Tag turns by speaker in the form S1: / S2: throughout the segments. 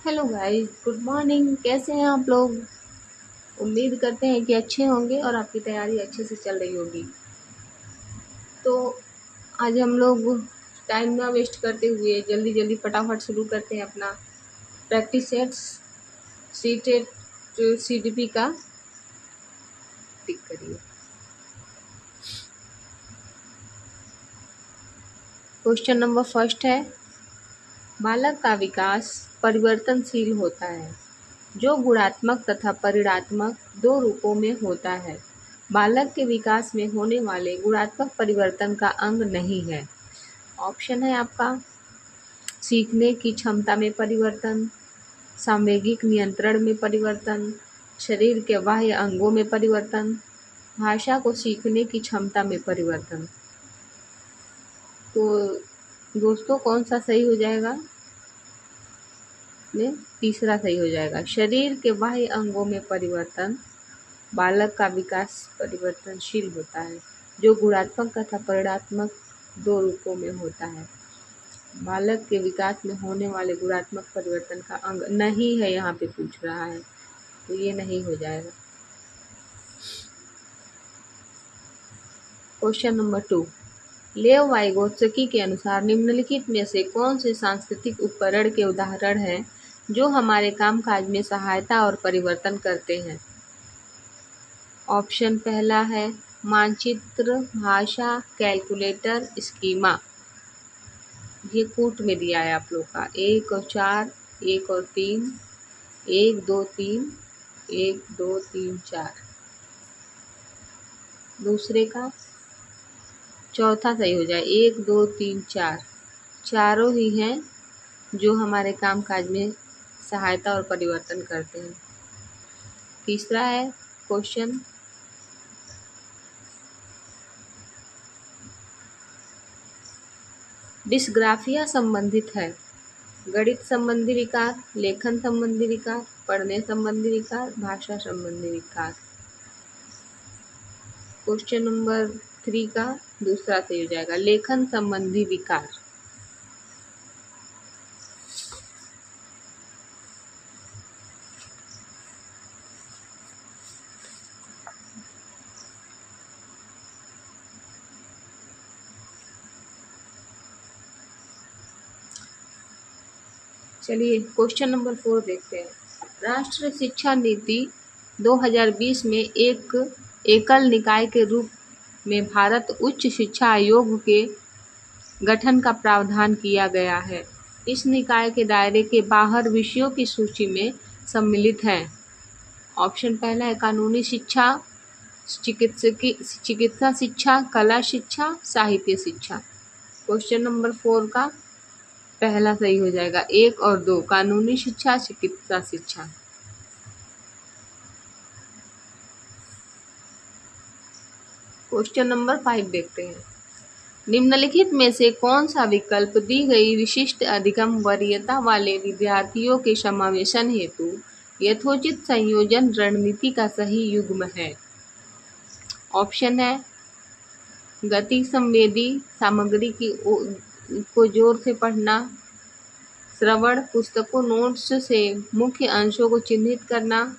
S1: Hello guys, good morning. कैसे हैं आप लोग? उम्मीद करते हैं कि अच्छे होंगे और आपकी तैयारी अच्छे से चल रही होगी। तो आज हम लोग टाइम ना वेस्ट करते हुए जल्दी जल्दी फटाफट शुरू करते हैं अपना प्रैक्टिस सेट्स सीटेट सीडीपी का। टिक करिए। क्वेश्चन नंबर फर्स्ट है, बालक का विकास परिवर्तनशील होता है जो गुणात्मक तथा परिणात्मक दो रूपों में होता है। बालक के विकास में होने वाले गुणात्मक परिवर्तन का अंग नहीं है। ऑप्शन है आपका सीखने की क्षमता में परिवर्तन, सामवेगिक नियंत्रण में परिवर्तन, शरीर के बाह्य अंगों में परिवर्तन, भाषा को सीखने की क्षमता में परिवर्तन। तो दोस्तों कौन सा सही हो जाएगा? में तीसरा सही हो जाएगा। शरीर के बाह्य अंगों में परिवर्तन। बालक का विकास परिवर्तनशील होता है जो गुणात्मक तथा परिणात्मक दो रूपों में होता है। बालक के विकास में होने वाले गुणात्मक परिवर्तन का अंग नहीं है, यहाँ पे पूछ रहा है, तो ये नहीं हो जाएगा। क्वेश्चन नंबर 2, लेव वाइगोत्स्की के अनुसार निम्नलिखित में से कौन से सांस्कृतिक उपकरण के उदाहरण हैं जो हमारे कामकाज में सहायता और परिवर्तन करते हैं? ऑप्शन पहला है मानचित्र, भाषा, कैलकुलेटर, स्कीमा। ये कूट में दिया है आप लोग का 1 और 4, 1 और 3, 1 2 3, 1 2 3 4। दूसरे का चौथा सही हो जाए 1 2 3 4। चारों ही हैं जो हमारे कामकाज में सहायता और परिवर्तन करते हैं। तीसरा है क्वेश्चन, डिस्ग्राफिया संबंधित है गणित संबंधी विकार, लेखन संबंधी विकार, पढ़ने संबंधी विकार, भाषा संबंधी विकार। क्वेश्चन नंबर 3 का दूसरा सही हो जाएगा लेखन संबंधी विकार। चलिए क्वेश्चन नंबर 4 देखते हैं। राष्ट्रीय शिक्षा नीति 2020 में एक एकल निकाय के रूप में भारत उच्च शिक्षा आयोग के गठन का प्रावधान किया गया है। इस निकाय के दायरे के बाहर विषयों की सूची में सम्मिलित हैं। ऑप्शन पहला है कानूनी शिक्षा, चिकित्सा शिक्षा, कला शिक्षा, साहित्य शिक्षा। क्वेश्चन नंबर 4 का पहला सही हो जाएगा 1 और 2, कानूनी शिक्षा, चिकित्सा शिक्षा। क्वेश्चन नंबर 5 देखते हैं। निम्नलिखित में से कौन सा विकल्प दी गई विशिष्ट अधिगम वरीयता वाले विद्यार्थियों के समावेशन हेतु यथोचित संयोजन रणनीति का सही युग्म है? ऑप्शन है गति संवेदी सामग्री को जोर से पढ़ना, श्रवण, पुस्तकों नोट्स से मुख्य अंशों को चिन्हित करना,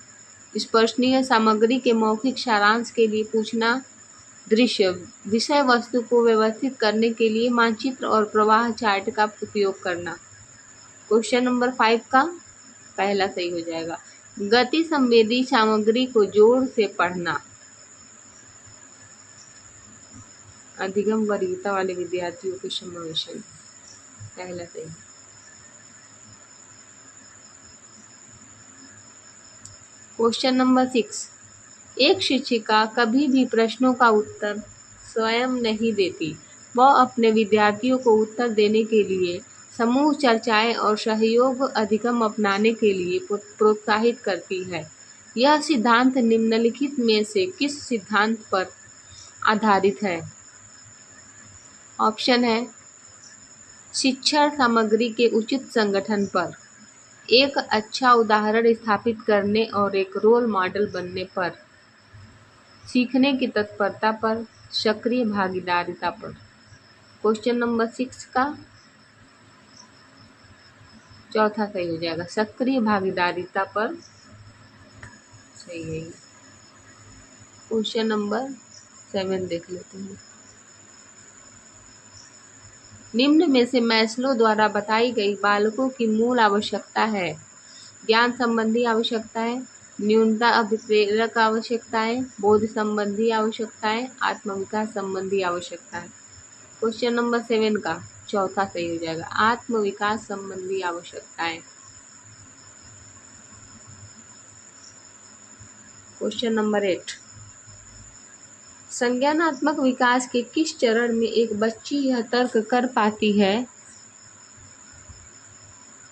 S1: स्पर्शनीय सामग्री के मौखिक सारांश के लिए पूछना, दृश्य विषय वस्तु को व्यवस्थित करने के लिए मानचित्र और प्रवाह चार्ट का उपयोग करना। क्वेश्चन नंबर 5 का पहला सही हो जाएगा गति संवेदी सामग्री को जोर से पढ़ना। अधिगम वरीयता वाले विद्यार्थियों के समावेशन पहला सही। क्वेश्चन नंबर 6, एक शिक्षिका कभी भी प्रश्नों का उत्तर स्वयं नहीं देती। वह अपने विद्यार्थियों को उत्तर देने के लिए समूह चर्चाएं और सहयोग अधिगम अपनाने के लिए प्रोत्साहित करती है। यह सिद्धांत निम्नलिखित में से किस सिद्धांत पर आधारित है? ऑप्शन है शिक्षण सामग्री के उचित संगठन पर, एक अच्छा उदाहरण स्थापित करने और एक रोल मॉडल बनने पर, सीखने की तत्परता पर, सक्रिय भागीदारिता पर। क्वेश्चन नंबर 6 का चौथा सही हो जाएगा, सक्रिय भागीदारिता पर सही है। क्वेश्चन नंबर 7 देख लेते हैं। निम्न में से मैस्लो द्वारा बताई गई बालकों की मूल आवश्यकता है। ज्ञान संबंधी आवश्यकताएं, न्यूनता अभिप्रेरक आवश्यकताएं, बोध संबंधी आवश्यकताएं, आत्मविकास संबंधी आवश्यकताएं। क्वेश्चन नंबर 7 का चौथा सही हो जाएगा, आत्मविकास संबंधी आवश्यकताएं। क्वेश्चन नंबर 8, संज्ञानात्मक विकास के किस चरण में एक बच्ची यह तर्क कर पाती है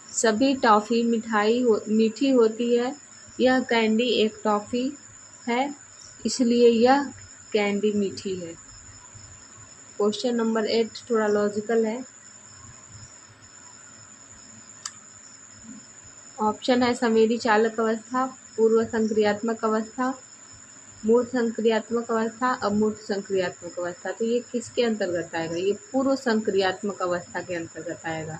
S1: सभी टॉफी मीठी होती है, यह कैंडी एक टॉफी है इसलिए यह कैंडी मीठी है। क्वेश्चन नंबर 8 थोड़ा लॉजिकल है। ऑप्शन है संवेदी चालक अवस्था, पूर्व संक्रियात्मक अवस्था, मूर्त संक्रियात्मक अवस्था, अमूर्त संक्रियात्मक अवस्था। तो ये किसके अंतर्गत आएगा? ये पूर्व संक्रियात्मक अवस्था के अंतर्गत आएगा।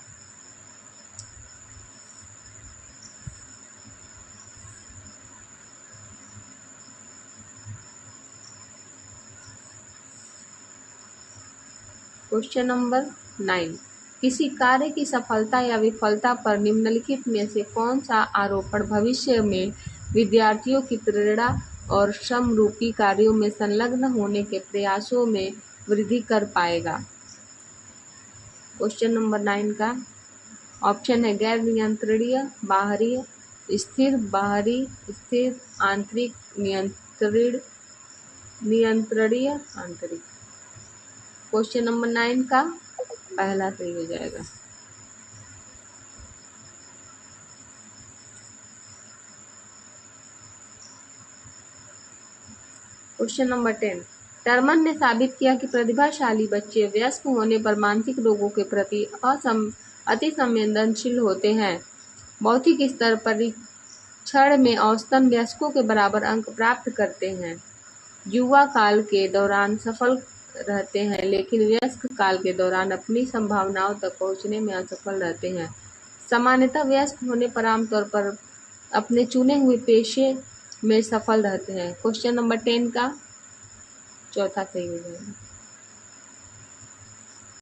S1: क्वेश्चन नंबर 9, किसी कार्य की सफलता या विफलता पर निम्नलिखित में से कौन सा आरोपण भविष्य में विद्यार्थियों की प्रेरणा और समरूपी कार्यों में संलग्न होने के प्रयासों में वृद्धि कर पाएगा? क्वेश्चन नंबर 9 का ऑप्शन है गैर नियंत्रणीय बाहरी स्थिर, बाहरी स्थिर, आंतरिक नियंत्रणीय आंतरिक। क्वेश्चन नंबर 9 का पहला सही हो जाएगा। क्वेश्चन नंबर 10, टर्मन ने साबित किया कि प्रतिभाशाली बच्चे वयस्क होने पर मानसिक रोगों के प्रति अति संवेदनशील होते हैं। बौद्धिक स्तर परीक्षण में औसतन वयस्कों के बराबर अंक प्राप्त करते हैं। युवा काल के दौरान सफल रहते हैं लेकिन वयस्क काल के दौरान अपनी संभावनाओं तक पहुंचने में असफल रहते हैं। सामान्यतः वयस्क होने पर आमतौर पर अपने चुने हुए पेशे में सफल रहते हैं। क्वेश्चन नंबर 10 का चौथा सही हो जाएगा।